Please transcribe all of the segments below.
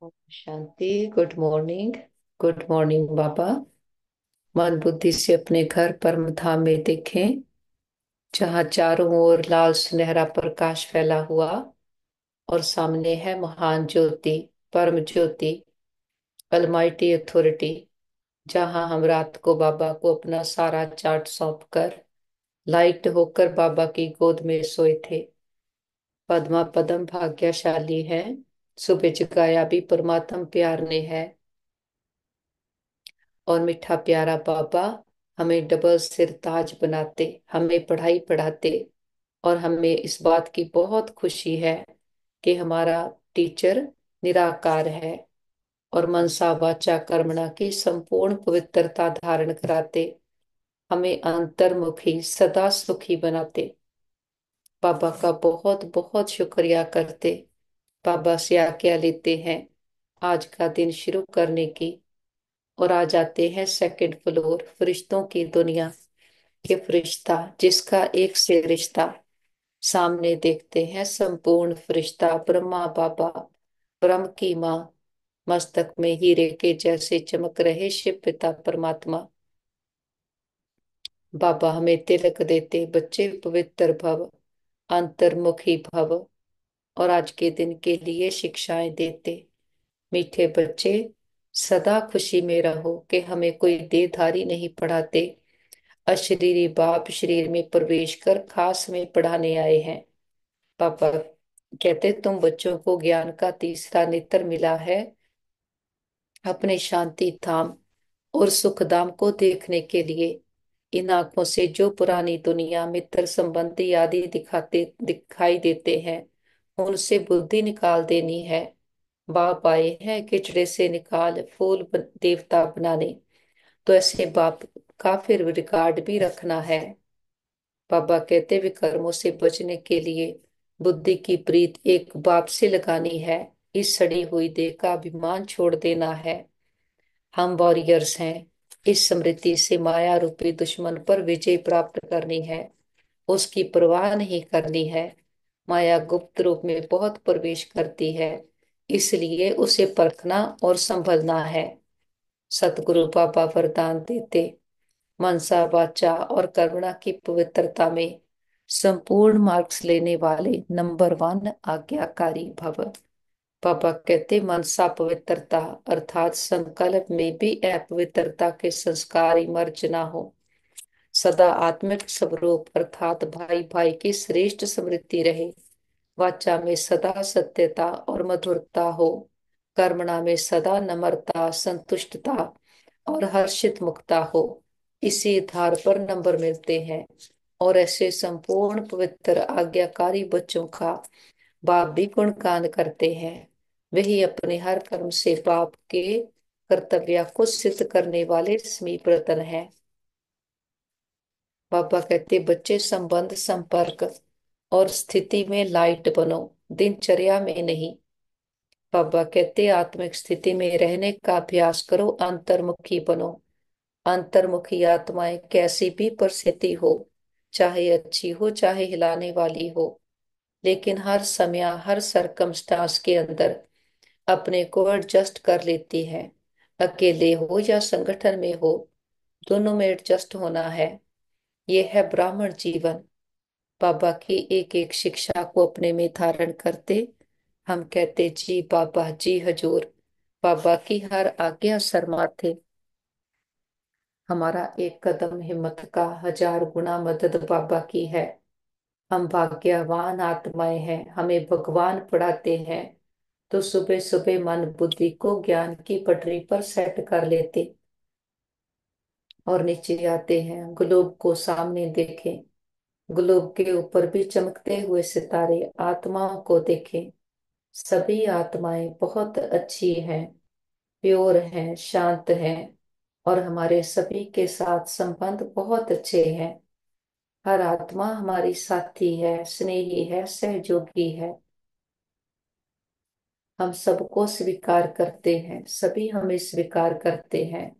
ओम शांति। Good morning. Good morning बाबा। मन बुद्धि से अपने घर परम धाम में देखें, जहाँ चारों ओर लाल सुनहरा प्रकाश फैला हुआ और सामने है महान ज्योति, परम ज्योति, अलमाइटी अथॉरिटी। जहाँ हम रात को बाबा को अपना सारा चार्ट सौंप कर लाइट होकर बाबा की गोद में सोए थे। पद्मा पदम भाग्यशाली है, सुबह जगाया भी परमात्म प्यार ने है। और मीठा प्यारा बाबा हमें डबल सिर ताज बनाते, हमें पढ़ाई पढ़ाते। और हमें इस बात की बहुत खुशी है कि हमारा टीचर निराकार है और मनसा वाचा कर्मणा की संपूर्ण पवित्रता धारण कराते, हमें अंतर्मुखी सदा सुखी बनाते। बाबा का बहुत बहुत शुक्रिया करते। बाबा से आज्ञा लेते हैं आज का दिन शुरू करने की, और आ जाते हैं सेकंड फ्लोर, फरिश्तों की दुनिया के फरिश्ता जिसका एक से रिश्ता। सामने देखते हैं संपूर्ण फरिश्ता ब्रह्मा बाबा, ब्रह्म की माँ, मस्तक में हीरे के जैसे चमक रहे शिव पिता परमात्मा। बाबा हमें तिलक देते, बच्चे पवित्र भव, अंतर्मुखी भव। और आज के दिन के लिए शिक्षाएं देते, मीठे बच्चे सदा खुशी में रहो कि हमें कोई देहधारी नहीं पढ़ाते। अशरीरी बाप शरीर में प्रवेश कर खास में पढ़ाने आए हैं। पापा कहते तुम बच्चों को ज्ञान का तीसरा नेत्र मिला है, अपने शांति धाम और सुख धाम को देखने के लिए। इन आंखों से जो पुरानी दुनिया, मित्र, संबंधी आदि दिखाई देते हैं, उनसे बुद्धि निकाल देनी है। बाप आए हैं किचड़े से निकाल देवता बनाने। तो ऐसे बाप का फिर रिकॉर्ड भी रखना है। बाबा कहते विकर्मों से बचने के लिए बुद्धि की प्रीत एक बाप से लगानी है। इस सड़ी हुई देह का अभिमान छोड़ देना है। हम वॉरियर्स हैं। इस स्मृति से माया रूपी दुश्मन पर विजय प्राप्त करनी है, उसकी परवाह नहीं करनी है। माया गुप्त रूप में बहुत प्रवेश करती है, इसलिए उसे परखना और संभलना है। सतगुरु बाबा वरदान देते, मनसा वाचा और करुणा की पवित्रता में संपूर्ण मार्क्स लेने वाले नंबर वन आज्ञाकारी भव। पापा कहते मनसा पवित्रता अर्थात संकल्प में भी अपवित्रता के संस्कार इमर्ज ना हो। सदा आत्मिक स्वरूप अर्थात भाई भाई की श्रेष्ठ स्मृति रहे। वाचा में सदा सत्यता और मधुरता हो। कर्मणा में सदा नम्रता, संतुष्टता और हर्षित मुक्ता हो। इसी आधार पर नंबर मिलते हैं। और ऐसे संपूर्ण पवित्र आज्ञाकारी बच्चों का बाप भी गुणगान करते हैं। वही अपने हर कर्म से बाप के कर्तव्य को सिद्ध करने वाले समीप रतन है। पापा कहते बच्चे संबंध, संपर्क और स्थिति में लाइट बनो, दिनचर्या में नहीं। पापा कहते आत्मिक स्थिति में रहने का अभ्यास करो, अंतर्मुखी बनो। अंतर्मुखी आत्माएं कैसी भी परिस्थिति हो, चाहे अच्छी हो चाहे हिलाने वाली हो, लेकिन हर समय हर सरकमस्टांस के अंदर अपने को एडजस्ट कर लेती है। अकेले हो या संगठन में हो, दोनों में एडजस्ट होना है। ये है ब्राह्मण जीवन। बाबा की एक एक शिक्षा को अपने में धारण करते हम कहते जी बाबा जी हजूर। बाबा की हर आज्ञा शर्माते। हमारा एक कदम हिम्मत का हजार गुना मदद बाबा की है। हम भाग्यवान आत्माएं हैं, हमें भगवान पढ़ाते हैं। तो सुबह सुबह मन बुद्धि को ज्ञान की पटरी पर सेट कर लेते और नीचे आते हैं। ग्लोब को सामने देखें, ग्लोब के ऊपर भी चमकते हुए सितारे। आत्माओं को देखें, सभी आत्माएं बहुत अच्छी हैं, प्योर हैं, शांत हैं और हमारे सभी के साथ संबंध बहुत अच्छे हैं। हर आत्मा हमारी साथी है, स्नेही है, सहयोगी है। हम सबको स्वीकार करते हैं, सभी हमें स्वीकार करते हैं।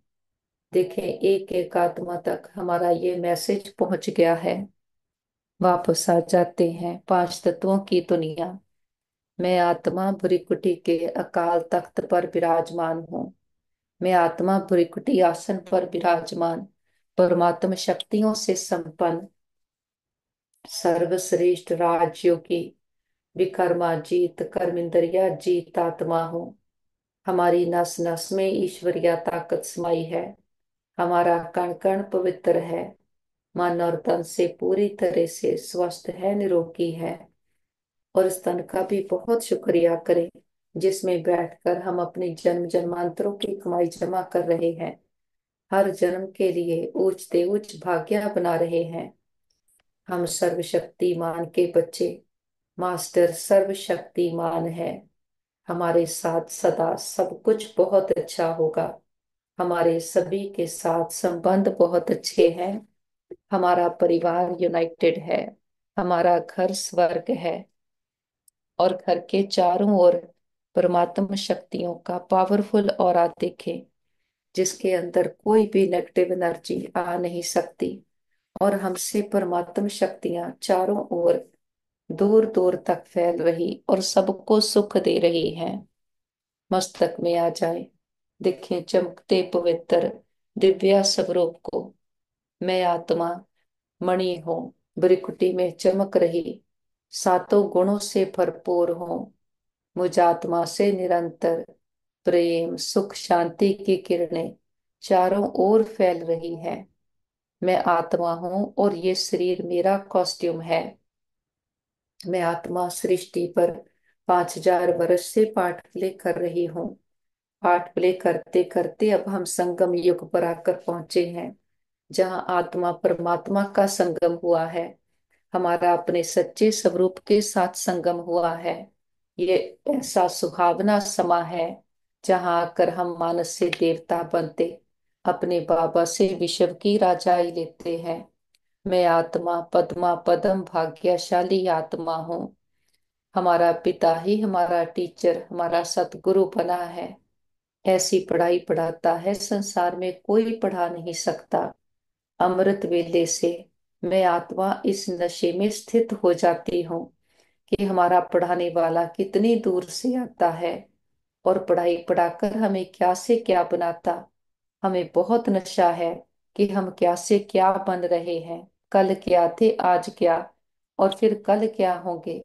देखें एक एक आत्मा तक हमारा ये मैसेज पहुंच गया है। वापस आ जाते हैं पांच तत्वों की दुनिया। मैं आत्मा भृकुटी के अकाल तख्त पर विराजमान हूँ। मैं आत्मा भृकुटी आसन पर विराजमान, परमात्म शक्तियों से संपन्न, सर्वश्रेष्ठ राजयोगी, विकर्माजीत कर्मेंद्रिया जीत आत्मा हूँ। हमारी नस नस में ईश्वरीय ताकत समाई है। हमारा कण कण पवित्र है। मन और तन से पूरी तरह से स्वस्थ है, निरोगी है। और इस तन का भी बहुत शुक्रिया करें जिसमें बैठकर हम अपनी जन्म जन्मांतरों की कमाई जमा कर रहे हैं। हर जन्म के लिए ऊंचते उच्च भाग्य बना रहे हैं। हम सर्वशक्तिमान के बच्चे, मास्टर सर्वशक्तिमान है। हमारे साथ सदा सब कुछ बहुत अच्छा होगा। हमारे सभी के साथ संबंध बहुत अच्छे हैं। हमारा परिवार यूनाइटेड है। हमारा घर स्वर्ग है। और घर के चारों ओर परमात्म शक्तियों का पावरफुल ऑरा देखें, जिसके अंदर कोई भी नेगेटिव एनर्जी आ नहीं सकती। और हमसे परमात्म शक्तियां चारों ओर दूर दूर तक फैल रही और सबको सुख दे रही हैं। मस्तक में आ जाए, देखें चमकते पवित्र दिव्या स्वरूप को। मैं आत्मा मणि हूँ, भृकुटी में चमक रही, सातों गुणों से भरपूर हूँ। मुझ आत्मा से निरंतर प्रेम सुख शांति की किरणें चारों ओर फैल रही है। मैं आत्मा हूँ और ये शरीर मेरा कॉस्ट्यूम है। मैं आत्मा सृष्टि पर 5000 वर्ष से पाठ प्ले कर रही हूँ। पाठ प्ले करते करते अब हम संगम युग पर आकर पहुंचे हैं, जहाँ आत्मा परमात्मा का संगम हुआ है। हमारा अपने सच्चे स्वरूप के साथ संगम हुआ है। ये ऐसा सुहावना समा है जहाँ आकर हम मानस से देवता बनते, अपने बाबा से विश्व की राजाई लेते हैं। मैं आत्मा पद्मा पदम भाग्यशाली आत्मा हूँ। हमारा पिता ही हमारा टीचर, हमारा सतगुरु बना है। ऐसी पढ़ाई पढ़ाता है संसार में कोई पढ़ा नहीं सकता। अमृत वेले से मैं आत्मा इस नशे में स्थित हो जाती हूँ कि हमारा पढ़ाने वाला कितनी दूर से आता है और पढ़ाई पढ़ाकर हमें क्या से क्या बनाता। हमें बहुत नशा है कि हम क्या से क्या बन रहे हैं, कल क्या थे आज क्या, और फिर कल क्या होंगे।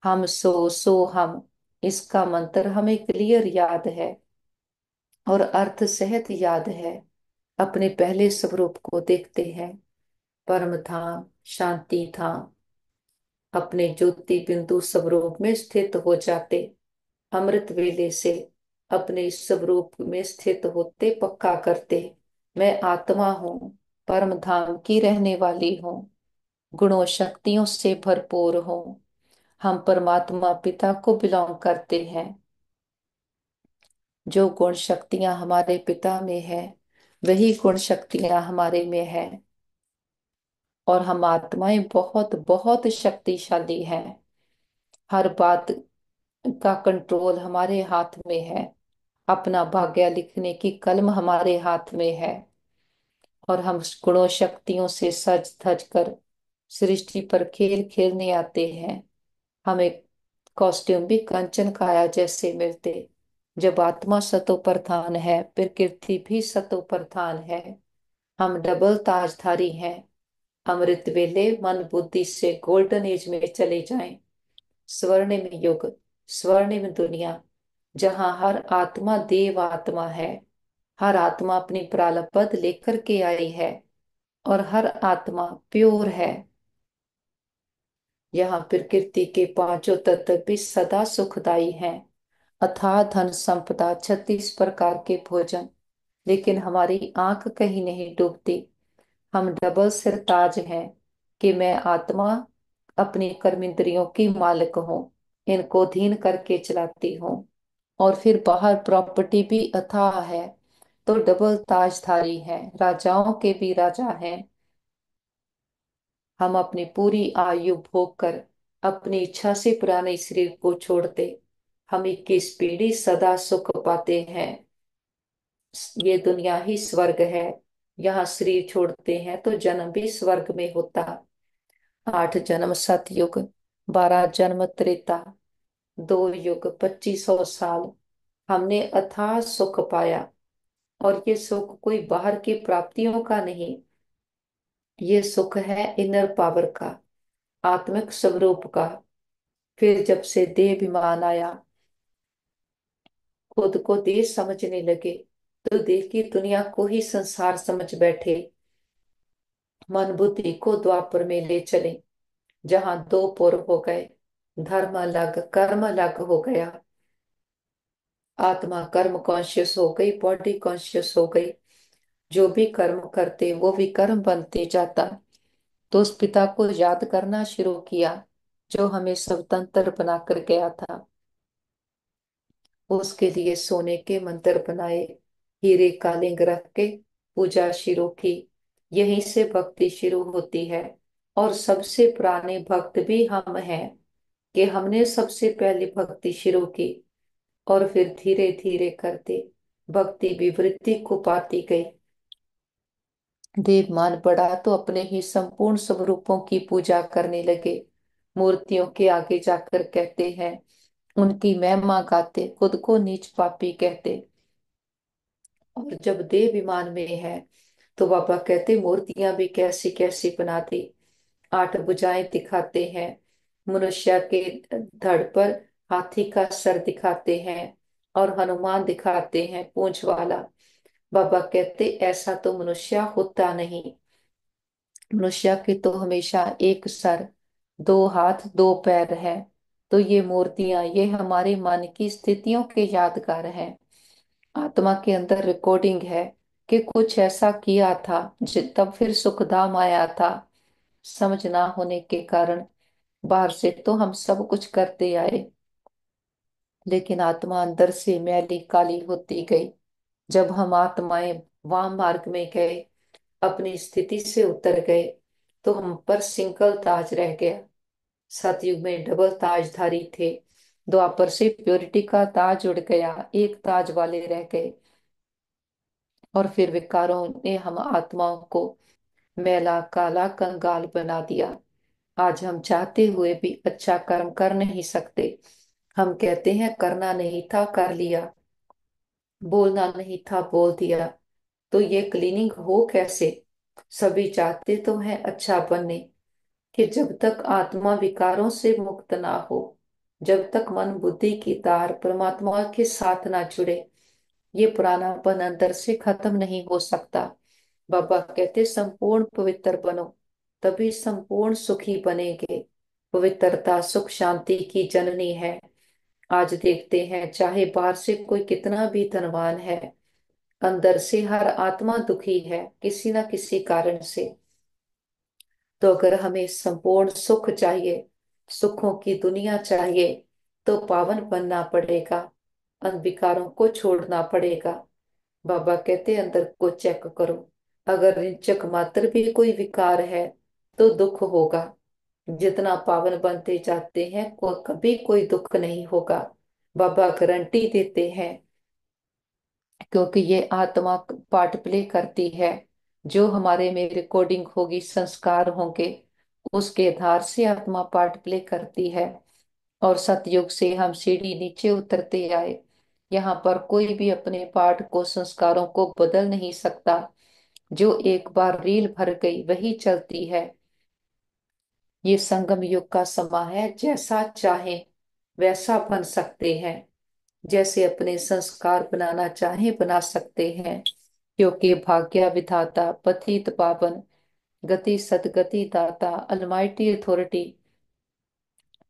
हम सो हम, इसका मंत्र हमें क्लियर याद है और अर्थ सहत याद है। अपने पहले स्वरूप को देखते हैं, परम धाम शांति धाम। अपने ज्योति बिंदु स्वरूप में स्थित हो जाते, अमृत वेले से अपने इस स्वरूप में स्थित होते पक्का करते। मैं आत्मा हूँ, परम धाम की रहने वाली हूँ, गुणों शक्तियों से भरपूर हूँ। हम परमात्मा पिता को बिलोंग करते हैं। जो गुण शक्तियां हमारे पिता में है, वही गुण शक्तियां हमारे में है। और हम आत्माएं बहुत बहुत शक्तिशाली हैं। हर बात का कंट्रोल हमारे हाथ में है। अपना भाग्य लिखने की कलम हमारे हाथ में है। और हम गुणों शक्तियों से सज धज कर सृष्टि पर खेल खेलने आते हैं। हमें कॉस्ट्यूम भी कंचन काया जैसे मिलते। जब आत्मा सतो प्रधान है, प्रकृति भी सतो प्रधान है। हम डबल ताजधारी हैं। अमृत वेले मन बुद्धि से गोल्डन एज में चले जाएं। स्वर्णिम युग, स्वर्णिम दुनिया, जहां हर आत्मा देव आत्मा है। हर आत्मा अपनी प्रालब्ध लेकर के आई है और हर आत्मा प्योर है। यहाँ प्रकृति के पांचों तत्व भी सदा सुखदाई हैं। अथाह धन संपदा 36 प्रकार के भोजन, लेकिन हमारी आंख कहीं नहीं डूबती। हम डबल सिरताज हैं कि मैं आत्मा अपनी कर्मेंद्रियों की मालिक हूँ, इनको अधीन करके चलाती हूँ। और फिर बाहर प्रॉपर्टी भी अथाह है, तो डबल ताजधारी हैं, राजाओं के भी राजा हैं। हम अपनी पूरी आयु भोग कर अपनी इच्छा से पुराने शरीर को छोड़ते, हम 21 पीढ़ी सदा सुख पाते हैं। ये दुनिया ही स्वर्ग है। यहाँ शरीर छोड़ते हैं तो जन्म भी स्वर्ग में होता। 8 जन्म सतयुग, 12 जन्म त्रेता, 2 युग 2500 साल हमने अथाह सुख पाया। और ये सुख कोई बाहर की प्राप्तियों का नहीं, ये सुख है इनर पावर का, आत्मिक स्वरूप का। फिर जब से देहाभिमान आया, खुद को देह समझने लगे, तो देह की दुनिया को ही संसार समझ बैठे। मन बुद्धि को द्वापर में ले चले, जहां दो पुर हो गए, धर्म अलग कर्म अलग हो गया। आत्मा कर्म कॉन्शियस हो गई, बॉडी कॉन्शियस हो गई। जो भी कर्म करते वो भी कर्म बनते जाता। तो उस पिता को याद करना शुरू किया, जो हमें स्वतंत्र बनाकर गया था। उसके लिए सोने के मंदिर बनाए, हीरे का लिंग रख के पूजा शुरू की। यहीं से भक्ति शुरू होती है। और सबसे पुराने भक्त भी हम हैं, कि हमने सबसे पहले भक्ति शुरू की। और फिर धीरे धीरे करते भक्ति विवृत्ति को पाती गई। देवमान बढ़ा तो अपने ही संपूर्ण स्वरूपों की पूजा करने लगे। मूर्तियों के आगे जाकर कहते हैं, उनकी महिमा गाते, खुद को नीच पापी कहते। और जब देह विमान में है, तो बाबा कहते मूर्तियां भी कैसी कैसी बना दी। 8 भुजाएं दिखाते हैं, मनुष्य के धड़ पर हाथी का सर दिखाते हैं, और हनुमान दिखाते हैं पूंछ वाला। बाबा कहते ऐसा तो मनुष्य होता नहीं। मनुष्य के तो हमेशा एक सर, 2 हाथ 2 पैर है। तो ये मूर्तियां, ये हमारे मन की स्थितियों के यादगार हैं। आत्मा के अंदर रिकॉर्डिंग है, कि कुछ ऐसा किया था, तब फिर सुखधाम आया था। समझ ना होने के कारण बाहर से तो हम सब कुछ करते आए, लेकिन आत्मा अंदर से मैली काली होती गई। जब हम आत्माएं वाम मार्ग में गए, अपनी स्थिति से उतर गए, तो हम पर सिंगल ताज रह गया। सतयुग में डबल ताजधारी थे, द्वापर से प्योरिटी का ताज उड़ गया, एक ताज वाले रह गए। और फिर विकारों ने हम आत्माओं को मैला काला कंगाल बना दिया। आज हम चाहते हुए भी अच्छा कर्म कर नहीं सकते। हम कहते हैं करना नहीं था कर लिया, बोलना नहीं था बोल दिया। तो ये क्लीनिंग हो कैसे? सभी चाहते तो हैं अच्छा बनने, कि जब तक आत्मा विकारों से मुक्त ना हो, जब तक मन बुद्धि की तार परमात्मा के साथ ना जुड़े, ये पुरानापन अंदर से खत्म नहीं हो सकता। बाबा कहते संपूर्ण पवित्र बनो, तभी संपूर्ण सुखी बनेंगे। पवित्रता सुख शांति की जननी है। आज देखते हैं, चाहे बाहर से कोई कितना भी धनवान है, अंदर से हर आत्मा दुखी है किसी ना किसी कारण से। तो अगर हमें संपूर्ण सुख चाहिए, सुखों की दुनिया चाहिए, तो पावन बनना पड़ेगा, अंधविकारों को छोड़ना पड़ेगा। बाबा कहते अंदर को चेक करो, अगर रिंचक मात्र भी कोई विकार है, तो दुख होगा। जितना पावन बनते जाते हैं, को कभी कोई दुख नहीं होगा। बाबा गारंटी देते हैं, क्योंकि ये आत्मा पार्ट प्ले करती है। जो हमारे में रिकॉर्डिंग होगी, संस्कार होंगे, उसके आधार से आत्मा पार्ट प्ले करती है। और सतयुग से हम सीढ़ी नीचे उतरते आए। यहाँ पर कोई भी अपने पाठ को, संस्कारों को बदल नहीं सकता। जो एक बार रील भर गई वही चलती है। ये संगम युग का समय है, जैसा चाहे वैसा बन सकते हैं। जैसे अपने संस्कार बनाना चाहे बना सकते हैं, क्योंकि भाग्य विधाता पतित पावन गति सदगति दाता अलमाइटी अथॉरिटी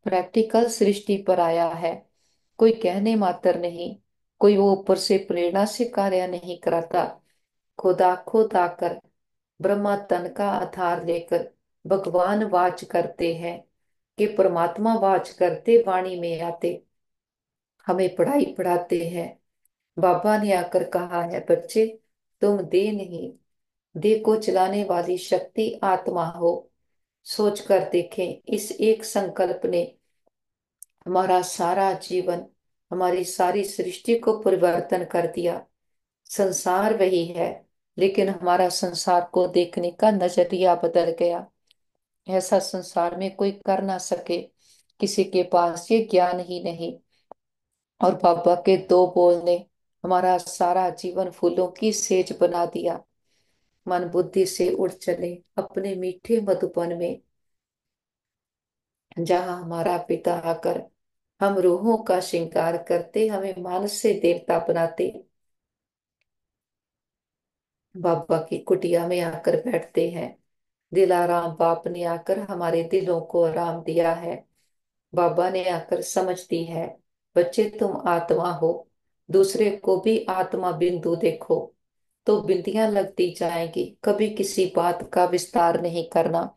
प्रैक्टिकल सृष्टि पर आया है। कोई कहने मात्र नहीं, कोई वो ऊपर से प्रेरणा से कार्य नहीं कराता। खुदा खुद आकर ब्रह्मा तन का आधार लेकर भगवान वाच करते हैं, कि परमात्मा वाच करते वाणी में आते, हमें पढ़ाई पढ़ाते हैं। बाबा ने आकर कहा है, बच्चे तुम दे नहीं, दे को चलाने वाली शक्ति आत्मा हो। सोच कर देखें, इस एक संकल्प ने हमारा सारा जीवन, हमारी सारी सृष्टि को परिवर्तन कर दिया। संसार वही है, लेकिन हमारा संसार को देखने का नजरिया बदल गया। ऐसा संसार में कोई कर ना सके। किसी के पास ये ज्ञान ही नहीं। और बाबा के दो बोल ने हमारा सारा जीवन फूलों की सेज बना दिया। मन बुद्धि से उड़ चले अपने मीठे मधुबन में, जहाँ हमारा पिता आकर हम रूहों का श्रृंगार करते, हमें मानस से देवता बनाते। बाबा की कुटिया में आकर बैठते हैं। दिलाराम बाप ने आकर हमारे दिलों को आराम दिया है। बाबा ने आकर समझ दी है, बच्चे तुम आत्मा हो, दूसरे को भी आत्मा बिंदु देखो। तो बिंदियां लगती जाएंगी, कभी किसी बात का विस्तार नहीं करना।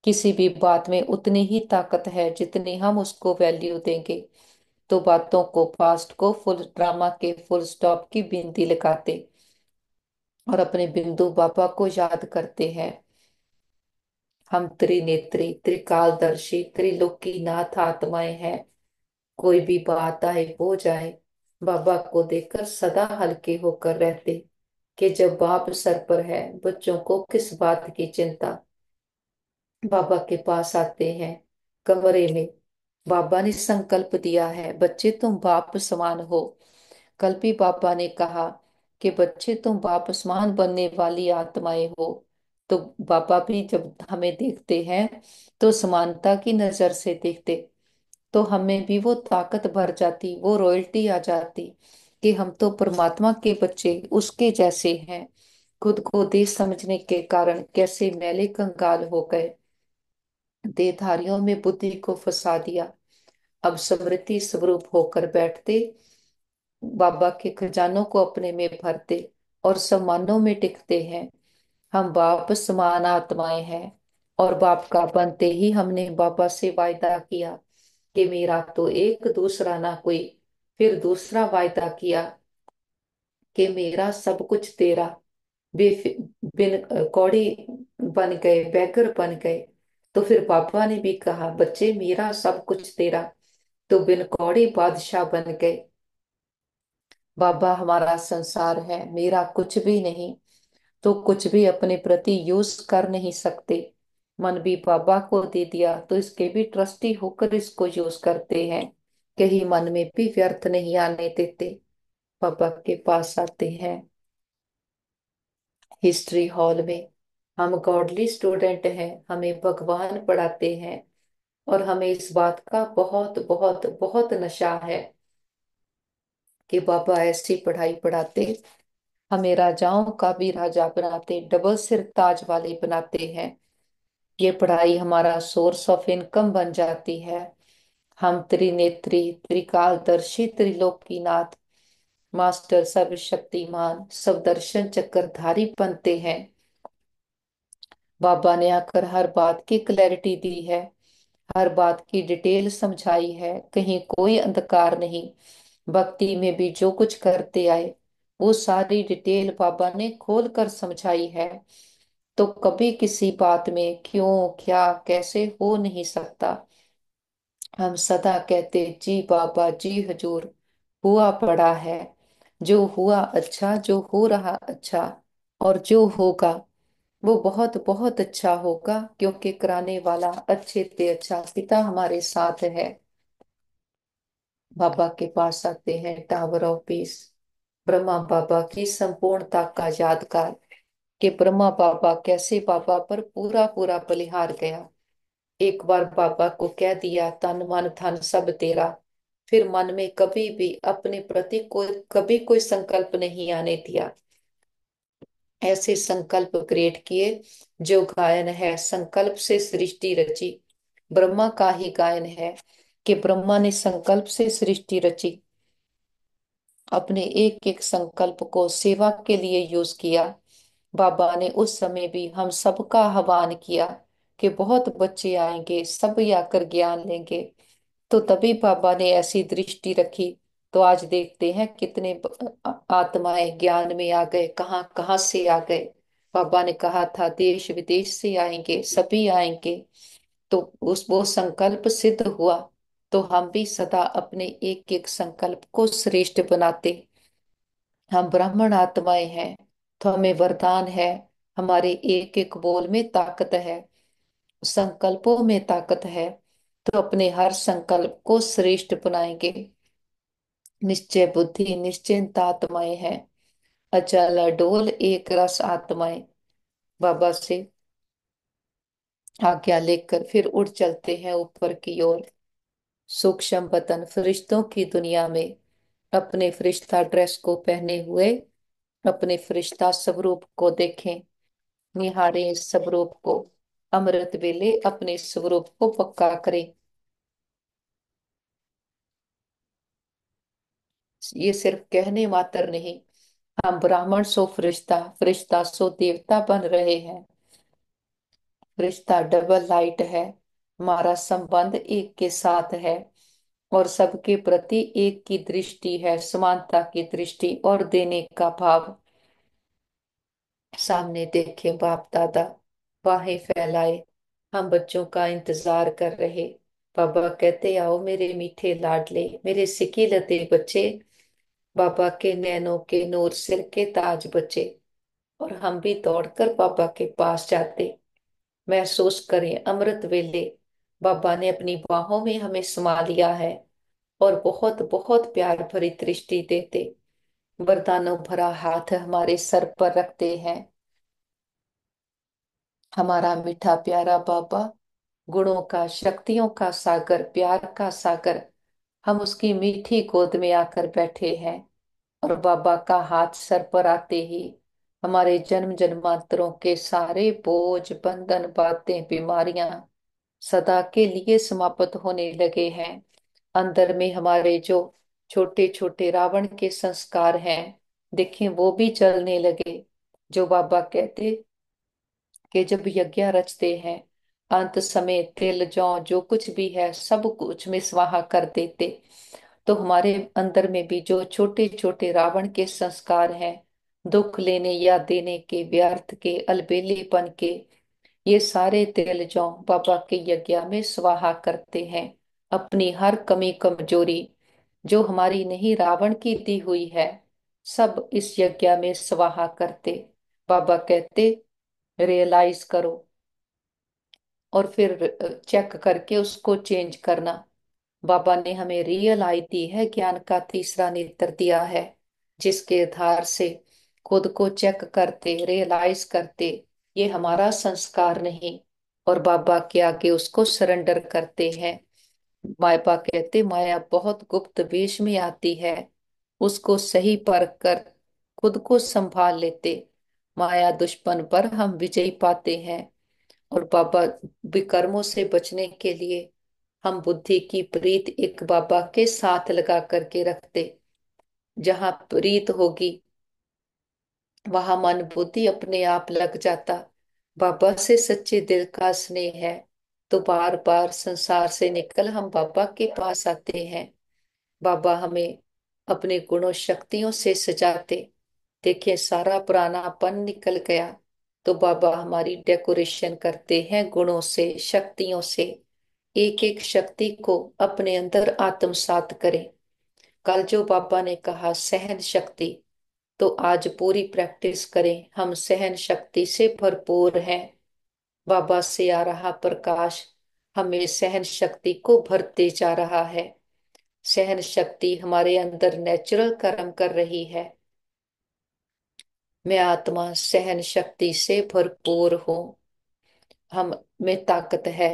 किसी भी बात में उतनी ही ताकत है जितनी हम उसको वैल्यू देंगे। तो बातों को, पास्ट को फुल ड्रामा के फुल स्टॉप की बिंदी लगाते और अपने बिंदु बाबा को याद करते हैं। हम त्रिनेत्री, त्रिकालदर्शी, त्रिलोकीनाथ आत्माएं हैं। कोई भी बात आए हो जाए, बाबा को देखकर सदा हल्के होकर रहते, कि जब बाप सर पर है बच्चों को किस बात की चिंता। बाबा के पास आते हैं कमरे में। बाबा ने संकल्प दिया है, बच्चे तुम बाप समान हो। कल भी बाबा ने कहा कि बच्चे तुम बाप समान बनने वाली आत्माएं हो। तो बाबा भी जब हमें देखते हैं तो समानता की नजर से देखते, तो हमें भी वो ताकत भर जाती, वो रॉयल्टी आ जाती कि हम तो परमात्मा के बच्चे उसके जैसे हैं। खुद को देश समझने के कारण कैसे मैले कंगाल हो गए, देहधारियों में बुद्धि को फंसा दिया। अब स्मृति स्वरूप होकर बैठते, बाबा के खजानों को अपने में भरते और सम्मानों में टिकते हैं। हम बाप समान आत्माएं हैं। और बाप का बनते ही हमने बाबा से वायदा किया कि मेरा तो एक दूसरा ना कोई। फिर दूसरा वायदा किया कि मेरा सब कुछ तेरा। बेफि- बिन कौड़ी बन गए, बैगर बन गए। तो फिर पापा ने भी कहा, बच्चे मेरा सब कुछ तेरा। तो बिन कौड़ी बादशाह बन गए। बाबा हमारा संसार है, मेरा कुछ भी नहीं। तो कुछ भी अपने प्रति यूज कर नहीं सकते। मन भी बाबा को दे दिया तो इसके भी ट्रस्टी होकर इसको यूज करते हैं। कहीं मन में भी व्यर्थ नहीं आने देते। पापा के पास आते हैं हिस्ट्री हॉल में। हम गॉडली स्टूडेंट हैं, हमें भगवान पढ़ाते हैं। और हमें इस बात का बहुत बहुत बहुत नशा है कि बाबा ऐसी पढ़ाई पढ़ाते, हमें राजाओं का भी राजा बनाते, डबल सिर ताज वाले बनाते हैं। ये पढ़ाई हमारा सोर्स ऑफ इनकम बन जाती है। हम त्रिनेत्री, त्रिकालदर्शी, त्रिलोकीनाथ, मास्टर सर्वशक्तिमान, सब दर्शन चक्रधारी बनते हैं। बाबा ने आकर हर बात की क्लैरिटी दी है, हर बात की डिटेल समझाई है, कहीं कोई अंधकार नहीं। भक्ति में भी जो कुछ करते आए वो सारी डिटेल बाबा ने खोल कर समझाई है। तो कभी किसी बात में क्यों, क्या, कैसे हो नहीं सकता। हम सदा कहते, जी बाबा जी हजूर, हुआ पड़ा है। जो हुआ अच्छा, जो हो रहा अच्छा, और जो होगा वो बहुत बहुत अच्छा होगा, क्योंकि कराने वाला अच्छे से अच्छा पिता हमारे साथ है। बाबा के पास आते हैं टावर ऑफ पीस। ब्रह्मा बाबा की संपूर्णता का यादगार, कि ब्रह्मा बाबा कैसे बाबा पर पूरा पूरा बलिहार गया। एक बार बाबा को कह दिया, तन मन धन सब तेरा। फिर मन में कभी भी अपने प्रति कोई, कभी कोई संकल्प नहीं आने दिया। ऐसे संकल्प क्रिएट किए। जो गायन है, संकल्प से सृष्टि रची। ब्रह्मा का ही गायन है कि ब्रह्मा ने संकल्प से सृष्टि रची। अपने एक एक संकल्प को सेवा के लिए यूज किया। बाबा ने उस समय भी हम सबका आह्वान किया कि बहुत बच्चे आएंगे, सब आकर ज्ञान लेंगे। तो तभी बाबा ने ऐसी दृष्टि रखी। तो आज देखते हैं कितने आत्माएं ज्ञान में आ गए, कहाँ कहाँ से आ गए। बाबा ने कहा था देश विदेश से आएंगे, सभी आएंगे। तो उस वो संकल्प सिद्ध हुआ। तो हम भी सदा अपने एक एक संकल्प को श्रेष्ठ बनाते। हम ब्राह्मण आत्माएं हैं, तो हमें वरदान है। हमारे एक एक बोल में ताकत है, संकल्पों में ताकत है। तो अपने हर संकल्प को श्रेष्ठ बनाएंगे। निश्चय बुद्धि निश्चिंत आत्माएं हैं, अचल अडोल एक रस आत्माएं। बाबा से आज्ञा लेकर फिर उड़ चलते हैं ऊपर की ओर। सूक्ष्म वतन फरिश्तों की दुनिया में अपने फरिश्ता ड्रेस को पहने हुए अपने फरिश्ता स्वरूप को देखें, निहारें इस स्वरूप को। अमृत वेले अपने स्वरूप को पक्का करें। ये सिर्फ कहने मात्र नहीं, हम ब्राह्मण सो फरिश्ता, फरिश्ता सो देवता बन रहे हैं। रिश्ता डबल लाइट है, हमारा संबंध एक के साथ है और सबके प्रति एक की दृष्टि है, समानता की दृष्टि और देने का भाव। सामने देखे बाप दादा बाहें फैलाए, हम बच्चों का इंतजार कर रहे। बाबा कहते आओ मेरे मीठे लाडले, मेरे सिकी लते बच्चे, बाबा के नैनों के नूर सिर के ताज बच्चे। और हम भी दौड़कर बाबा के पास जाते। महसूस करें अमृत वेले बाबा ने अपनी बाहों में हमें समा लिया है और बहुत बहुत प्यार भरी दृष्टि देते, वरदानों भरा हाथ हमारे सर पर रखते हैं। हमारा मीठा प्यारा बाबा, गुणों का शक्तियों का सागर प्यार का सागर, हम उसकी मीठी गोद में आकर बैठे हैं। और बाबा का हाथ सर पर आते ही हमारे जन्म जन्मांतरों के सारे बोझ बंधन बातें बीमारियां सदा के लिए समाप्त होने लगे हैं। अंदर में हमारे जो छोटे छोटे रावण के संस्कार हैं, देखें वो भी चलने लगे। जो बाबा कहते कि जब यज्ञ रचते हैं, अंत समय तिल जौ जो कुछ भी है सब कुछ में स्वाहा कर देते। तो हमारे अंदर में भी जो छोटे छोटे रावण के संस्कार हैं, दुख लेने या देने के, व्यर्थ के, अलबेलेपन के, ये सारे तिल जौ बाबा के यज्ञ में स्वाहा करते हैं। अपनी हर कमी कमजोरी जो हमारी नहीं रावण की दी हुई है, सब इस यज्ञ में स्वाहा करते। बाबा कहते रियलाइज करो और फिर चेक करके उसको चेंज करना। बाबा ने हमें रियल आई दी है, ज्ञान का तीसरा नेत्र दिया है, जिसके आधार से खुद को चेक करते रियलाइज करते ये हमारा संस्कार नहीं, और बाबा के आगे उसको सरेंडर करते हैं। मायपा कहते माया बहुत गुप्त वेश में आती है, उसको सही परख कर खुद को संभाल लेते, माया दुश्मन पर हम विजय पाते हैं। और बाबा विकर्मों से बचने के लिए हम बुद्धि की प्रीत एक बाबा के साथ लगा करके रखते। जहां प्रीत होगी वहां मन बुद्धि अपने आप लग जाता। बाबा से सच्चे दिल का स्नेह है तो बार बार संसार से निकल हम बाबा के पास आते हैं। बाबा हमें अपने गुणों शक्तियों से सजाते। देखिए सारा पुरानापन निकल गया, तो बाबा हमारी डेकोरेशन करते हैं गुणों से शक्तियों से। एक एक शक्ति को अपने अंदर आत्मसात करें। कल जो बाबा ने कहा सहन शक्ति, तो आज पूरी प्रैक्टिस करें, हम सहन शक्ति से भरपूर हैं। बाबा से आ रहा प्रकाश हमें सहन शक्ति को भरते जा रहा है। सहन शक्ति हमारे अंदर नेचुरल कर्म कर रही है। मैं आत्मा सहन शक्ति से भरपूर हूँ। हम में ताकत है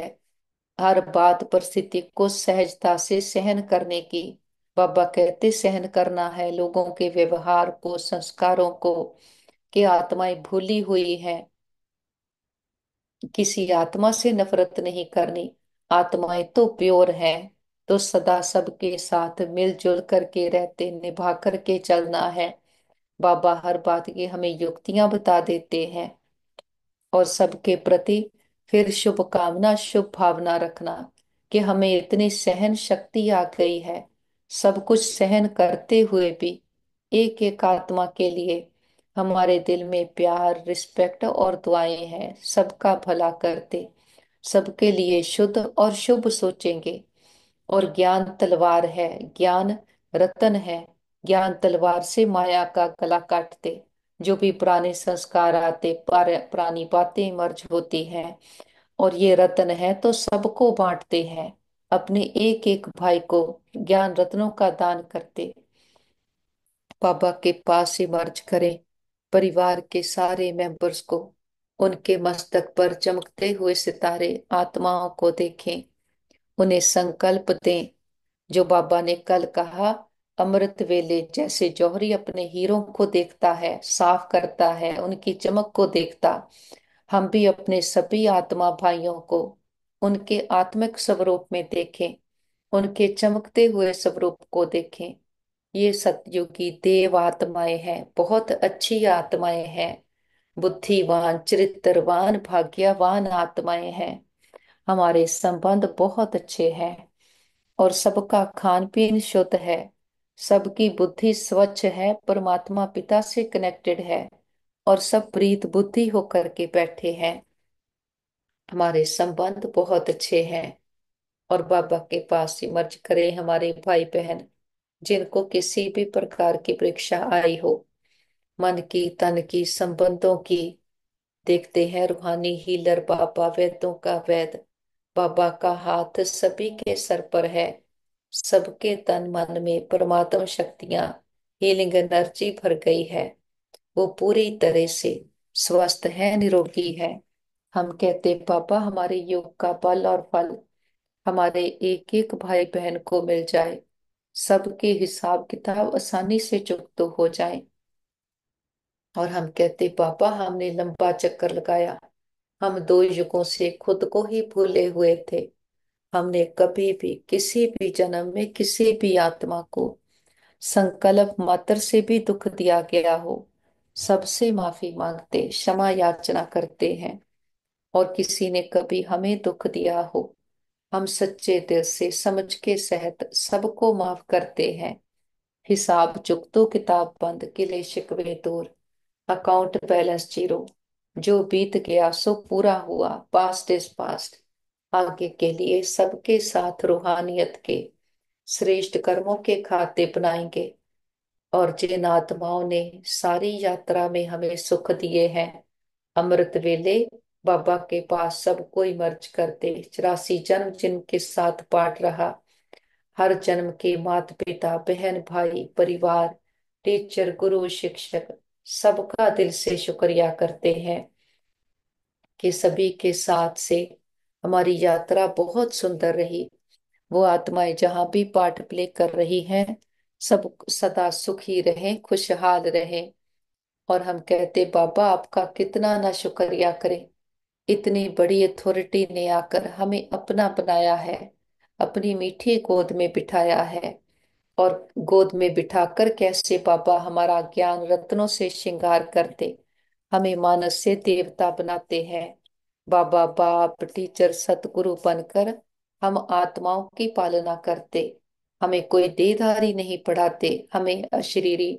हर बात परिस्थिति को सहजता से सहन करने की। बाबा कहते सहन करना है लोगों के व्यवहार को, संस्कारों को, कि आत्माएं भूली हुई हैं। किसी आत्मा से नफरत नहीं करनी, आत्माएं तो प्योर हैं। तो सदा सबके साथ मिलजुल करके रहते, निभा करके चलना है। बाबा हर बात की हमें युक्तियां बता देते हैं। और सबके प्रति फिर शुभ कामना शुभ भावना रखना कि हमें इतनी सहन शक्ति आ गई है, सब कुछ सहन करते हुए भी एक एक आत्मा के लिए हमारे दिल में प्यार रिस्पेक्ट और दुआएं हैं। सबका भला करते, सबके लिए शुद्ध और शुभ सोचेंगे। और ज्ञान तलवार है, ज्ञान रतन है। ज्ञान तलवार से माया का गला काटते। जो भी पुराने संस्कार आते, पुरानी बातें मर्ज होती हैं, और ये रतन है तो सबको बांटते हैं। अपने एक एक भाई को ज्ञान रत्नों का दान करते बाबा के पास से मर्ज करें। परिवार के सारे मेंबर्स को उनके मस्तक पर चमकते हुए सितारे आत्माओं को देखें। उन्हें संकल्प दें जो बाबा ने कल कहा, अमृत वेले जैसे जौहरी अपने हीरों को देखता है, साफ करता है, उनकी चमक को देखता, हम भी अपने सभी आत्मा भाइयों को उनके आत्मिक स्वरूप में देखें, उनके चमकते हुए स्वरूप को देखें। ये सतयुगी देव आत्माएं हैं, बहुत अच्छी आत्माएं हैं, बुद्धिवान चरित्रवान भाग्यवान आत्माएं हैं। हमारे संबंध बहुत अच्छे हैं और सबका खान पीन शुद्ध है। सबकी बुद्धि स्वच्छ है, परमात्मा पिता से कनेक्टेड है और सब प्रीत बुद्धि होकर के बैठे हैं। हमारे संबंध बहुत अच्छे हैं और बाबा के पास ही मर्ज करें हमारे भाई बहन जिनको किसी भी प्रकार की परीक्षा आई हो, मन की तन की संबंधों की। देखते हैं रूहानी हीलर बाबा, वेदों का वेद बाबा का हाथ सभी के सर पर है। सबके तन मन में परमात्मा शक्तियां, हीलिंग एनर्जी भर गई है। वो पूरी तरह से स्वस्थ है, निरोगी है। हम कहते पापा हमारे योग का बल और फल हमारे एक एक भाई बहन को मिल जाए, सबके हिसाब किताब आसानी से चुकतो हो जाए। और हम कहते पापा हमने लंबा चक्कर लगाया, हम 2 युगों से खुद को ही भूले हुए थे। हमने कभी भी किसी भी जन्म में किसी भी आत्मा को संकल्प मात्र से भी दुख दिया गया हो, सबसे माफी मांगते क्षमा याचना करते हैं। और किसी ने कभी हमें दुख दिया हो, हम सच्चे दिल से समझ के सहित सबको माफ करते हैं। हिसाब चुकतो किताब बंद, गिले शिकवे दूर, अकाउंट बैलेंस जीरो। जो बीत गया सो पूरा हुआ, पास्ट इज पास्ट। आगे के लिए सबके साथ रूहानियत के श्रेष्ठ कर्मों के खाते बनाएंगे। और जिन आत्माओं ने सारी यात्रा में हमें सुख दिए हैं, अमृत वेले बाबा के पास सब कोई मर्ज करते 84 जन्म जिनके साथ पाठ रहा, हर जन्म के माता पिता बहन भाई परिवार टीचर गुरु शिक्षक सबका दिल से शुक्रिया करते हैं कि सभी के साथ से हमारी यात्रा बहुत सुंदर रही। वो आत्माएं जहां भी पार्ट प्ले कर रही हैं, सब सदा सुखी रहें, खुशहाल रहें। और हम कहते बाबा आपका कितना ना शुक्रिया करें, इतनी बड़ी अथॉरिटी ने आकर हमें अपना बनाया है, अपनी मीठी गोद में बिठाया है। और गोद में बिठाकर कैसे बाबा हमारा ज्ञान रत्नों से श्रृंगार करते, हमें मानस से देवता बनाते हैं। बाबा बाप टीचर सतगुरु बनकर हम आत्माओं की पालना करते, हमें कोई देहधारी नहीं पढ़ाते, हमें अशरीरी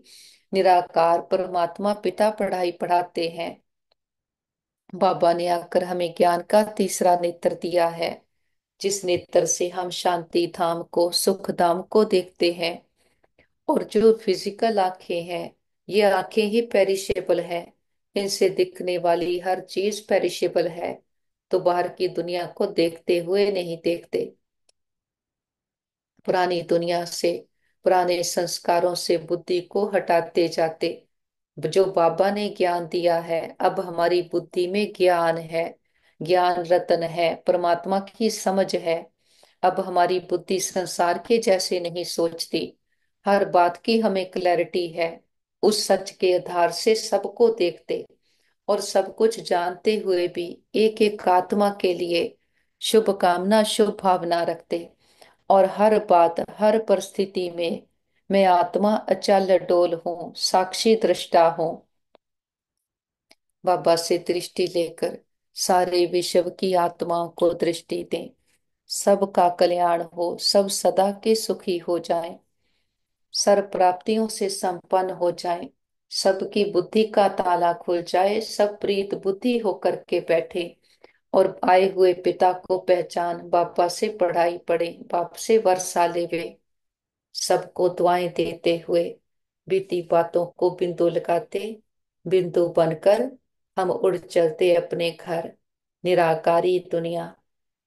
निराकार परमात्मा पिता पढ़ाई पढ़ाते हैं। बाबा ने आकर हमें ज्ञान का तीसरा नेत्र दिया है, जिस नेत्र से हम शांति धाम को सुख धाम को देखते हैं। और जो फिजिकल आंखें हैं, ये आंखें ही पेरिशेबल है, इनसे दिखने वाली हर चीज पेरिशेबल है। तो बाहर की दुनिया को देखते हुए नहीं देखते, पुरानी दुनिया से पुराने संस्कारों से बुद्धि को हटाते जाते। जो बाबा ने ज्ञान दिया है, अब हमारी बुद्धि में ज्ञान है, ज्ञान रतन है, परमात्मा की समझ है। अब हमारी बुद्धि संसार के जैसे नहीं सोचती, हर बात की हमें क्लैरिटी है। उस सच के आधार से सबको देखते और सब कुछ जानते हुए भी एक एक आत्मा के लिए शुभ कामना शुभ भावना रखते। और हर बात हर परिस्थिति में मैं आत्मा अचल डोल हूँ, साक्षी दृष्टा हूँ। बाबा से दृष्टि लेकर सारे विश्व की आत्माओं को दृष्टि दें, सबका कल्याण हो, सब सदा के सुखी हो जाएं, सर्व प्राप्तियों से संपन्न हो जाएं, सबकी बुद्धि का ताला खुल जाए, सब प्रीत बुद्धि होकर के बैठे। और आए हुए पिता को पहचान, बाबा से पढ़ाई पढ़े, बाप से वर्षा लेवे, सबको दुआएं देते हुए बीती बातों को बिंदु लगाते, बिंदु बनकर हम उड़ चलते अपने घर, निराकारी दुनिया,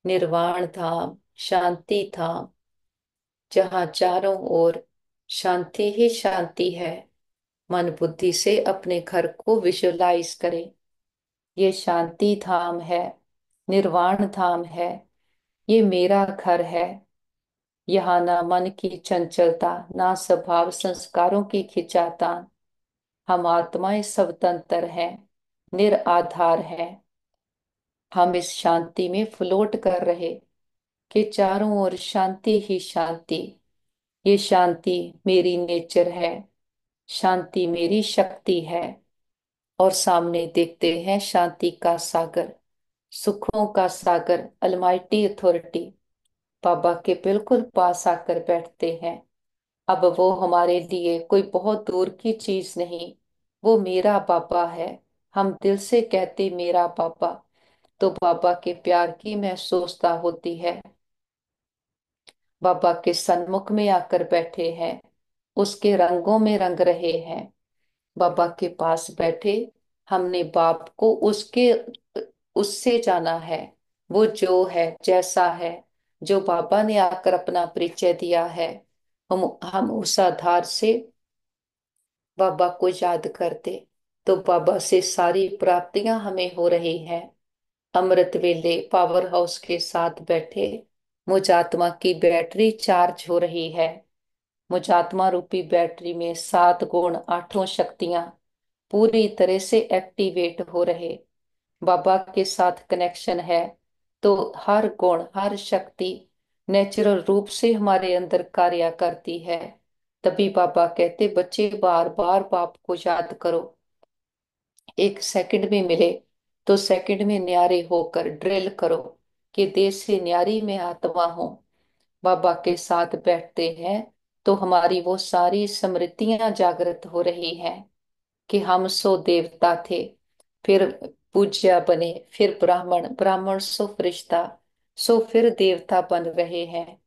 निर्वाण धाम, शांति धाम, जहाँ चारों ओर शांति ही शांति है। मन बुद्धि से अपने घर को विजुलाइज करें। ये शांति धाम है, निर्वाण धाम है, ये मेरा घर है। यहाँ ना मन की चंचलता, ना स्वभाव संस्कारों की खिंचातान। हम आत्माएं स्वतंत्र हैं, निराधार हैं। हम इस शांति में फ्लोट कर रहे कि चारों ओर शांति ही शांति। ये शांति मेरी नेचर है, शांति मेरी शक्ति है। और सामने देखते हैं शांति का सागर, सुखों का सागर, अलमाइटी अथॉरिटी बाबा के बिल्कुल पास आकर बैठते हैं। अब वो हमारे लिए कोई बहुत दूर की चीज नहीं, वो मेरा बाबा है। हम दिल से कहते मेरा बाबा, तो बाबा के प्यार की महसूसता होती है। बाबा के सन्मुख में आकर बैठे हैं, उसके रंगों में रंग रहे हैं। बाबा के पास बैठे हमने बाप को उसके उससे जाना है। वो जो है, जैसा है, जो बाबा ने आकर अपना परिचय दिया है, हम उस आधार से बाबा को याद करते, तो बाबा से सारी प्राप्तियां हमें हो रही हैं। अमृत वेले पावर हाउस के साथ बैठे मुझात्मा की बैटरी चार्ज हो रही है। मुझात्मा रूपी बैटरी में 7 गुण, 8 शक्तियां पूरी तरह से एक्टिवेट हो रहे। बाबा के साथ कनेक्शन है तो हर गुण, हर शक्ति नेचुरल रूप से हमारे अंदर कार्य करती है। तभी बाबा कहते बच्चे बार बार बाप को याद करो। एक सेकंड में मिले तो सेकंड में न्यारे होकर ड्रिल करो कि देश से न्यारी में आत्मा हो। बाबा के साथ बैठते हैं तो हमारी वो सारी स्मृतियां जागृत हो रही हैं कि हम सो देवता थे, फिर पूज्य बने, फिर ब्राह्मण, ब्राह्मण सो फरिश्ता, सो फिर देवता बन रहे हैं।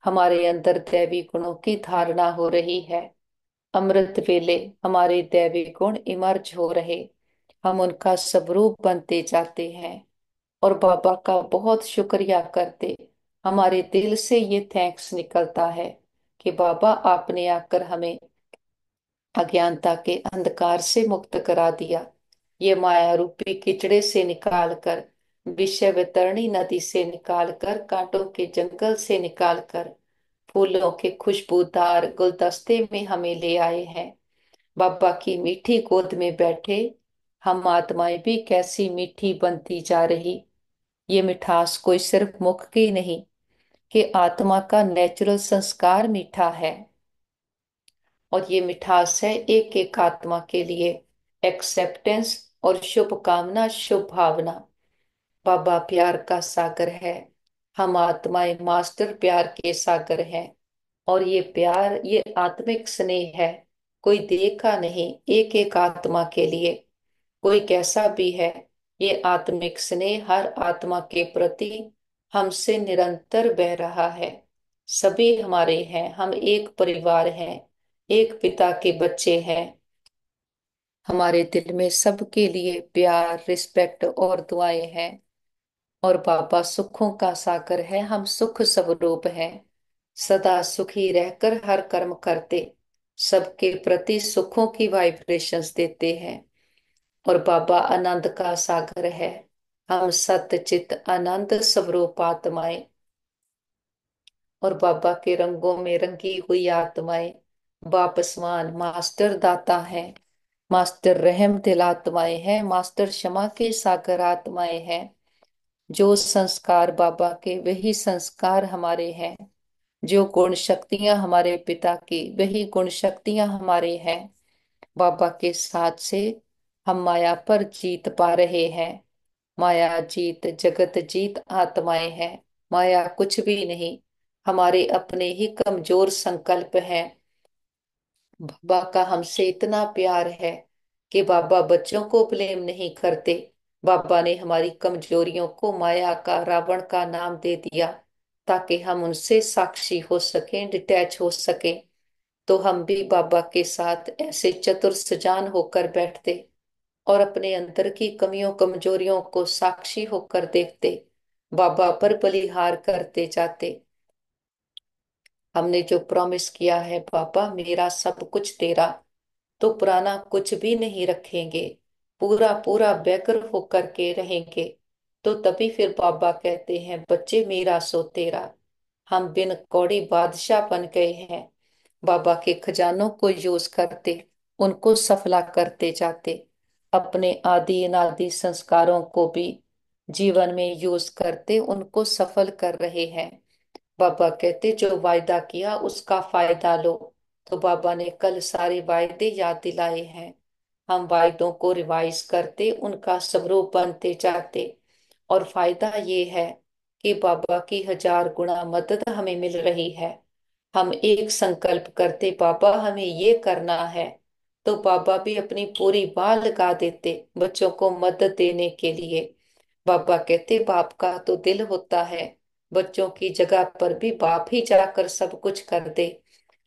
हमारे अंदर दैवी गुणों की धारणा हो रही है। अमृत वेले हमारे दैवी गुण इमर्ज हो रहे, हम उनका स्वरूप बनते जाते हैं। और बाबा का बहुत शुक्रिया करते, हमारे दिल से ये थैंक्स निकलता है कि बाबा आपने आकर हमें अज्ञानता के अंधकार से मुक्त करा दिया। ये माया रूपी कीचड़े से निकालकर, विषय वितरणी नदी से निकालकर, कांटों के जंगल से निकालकर फूलों के खुशबूदार गुलदस्ते में हमें ले आए हैं। बाबा की मीठी गोद में बैठे हम आत्माएं भी कैसी मीठी बनती जा रही। ये मिठास कोई सिर्फ मुख की नहीं, कि आत्मा का नेचुरल संस्कार मीठा है। और ये मिठास है एक एक आत्मा के लिए एक्सेप्टेंस और शुभकामना, शुभ भावना। बाबा प्यार का सागर है, हम आत्माएं मास्टर प्यार के सागर हैं। और ये प्यार, ये आत्मिक स्नेह है, कोई देखा नहीं, एक एक आत्मा के लिए, कोई कैसा भी है। ये आत्मिक स्नेह हर आत्मा के प्रति हमसे निरंतर बह रहा है। सभी हमारे हैं, हम एक परिवार हैं, एक पिता के बच्चे हैं। हमारे दिल में सबके लिए प्यार, रिस्पेक्ट और दुआएं हैं। और बाबा सुखों का सागर है, हम सुख स्वरूप हैं। सदा सुखी रहकर हर कर्म करते, सबके प्रति सुखों की वाइब्रेशंस देते हैं। और बाबा आनंद का सागर है, हम सत्य चित आनंद स्वरूप आत्माएं। और बाबा के रंगों में रंगी हुई आत्माएं वापसवान मास्टर दाता है, मास्टर रहम दिल आत्माएं हैं, मास्टर क्षमा के सागर आत्माएं हैं। जो संस्कार बाबा के वही संस्कार हमारे हैं, जो गुण शक्तियां हमारे पिता की वही गुण शक्तियां हमारे हैं। बाबा के साथ से हम माया पर जीत पा रहे हैं। माया जीत, जगत जीत आत्माएं हैं। माया कुछ भी नहीं, हमारे अपने ही कमजोर संकल्प हैं। बाबा का हमसे इतना प्यार है कि बाबा बच्चों को ब्लेम नहीं करते। बाबा ने हमारी कमजोरियों को माया का, रावण का नाम दे दिया ताकि हम उनसे साक्षी हो सकें, डिटैच हो सकें। तो हम भी बाबा के साथ ऐसे चतुर सजान होकर बैठते और अपने अंदर की कमियों कमजोरियों को साक्षी होकर देखते, बाबा पर बलिहार करते जाते। हमने जो प्रॉमिस किया है पापा, मेरा सब कुछ तेरा, तो पुराना कुछ भी नहीं रखेंगे, पूरा पूरा व्यग्र होकर के रहेंगे। तो तभी फिर बाबा कहते हैं, बच्चे मेरा सो तेरा। हम बिन कौड़ी बादशाह बन गए हैं, बाबा के खजानों को यूज करते, उनको सफला करते जाते, अपने आदि अनादि संस्कारों को भी जीवन में यूज करते, उनको सफल कर रहे हैं। बाबा कहते जो वायदा किया उसका फायदा लो। तो बाबा ने कल सारे वायदे याद दिलाए हैं। हम वायदों को रिवाइज करते, उनका स्वरूप बनते जाते। और फायदा ये है कि बाबा की 1000 गुना मदद हमें मिल रही है। हम एक संकल्प करते, बाबा हमें ये करना है, तो बाबा भी अपनी पूरी बाल लगा देते बच्चों को मदद देने के लिए। बाबा कहते बाप का तो दिल होता है, बच्चों की जगह पर भी बाप ही जाकर सब कुछ कर दे।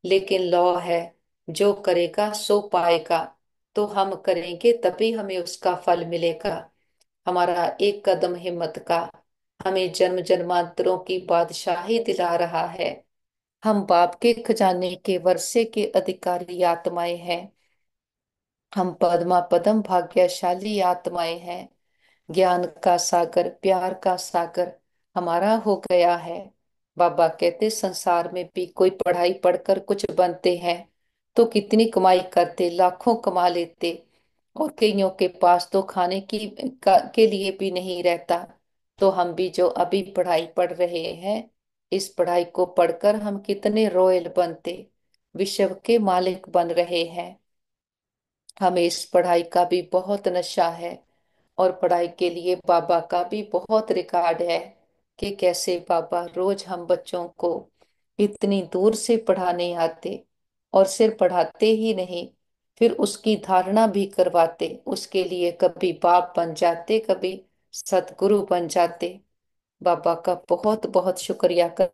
लेकिन लॉ है, जो करेगा सो पाएगा। तो हम करेंगे तभी हमें उसका फल मिलेगा। हमारा एक कदम हिम्मत का हमें जन्म जन्मांतरों की बादशाही दिला रहा है। हम बाप के खजाने के वर्षे के अधिकारी आत्माएं हैं। हम पद्मा पदम भाग्यशाली आत्माएं हैं। ज्ञान का सागर, प्यार का सागर हमारा हो गया है। बाबा कहते संसार में भी कोई पढ़ाई पढ़कर कुछ बनते हैं तो कितनी कमाई करते, लाखों कमा लेते, और कईयों के पास तो खाने के लिए भी नहीं रहता। तो हम भी जो अभी पढ़ाई पढ़ रहे हैं, इस पढ़ाई को पढ़कर हम कितने रॉयल बनते, विश्व के मालिक बन रहे हैं। हमें इस पढ़ाई का भी बहुत नशा है, और पढ़ाई के लिए बाबा का भी बहुत रिकॉर्ड है कि कैसे बाबा रोज हम बच्चों को इतनी दूर से पढ़ाने आते, और सिर्फ पढ़ाते ही नहीं, फिर उसकी धारणा भी करवाते, उसके लिए कभी बाप बन जाते, कभी सतगुरु बन जाते। बाबा का बहुत बहुत शुक्रिया कर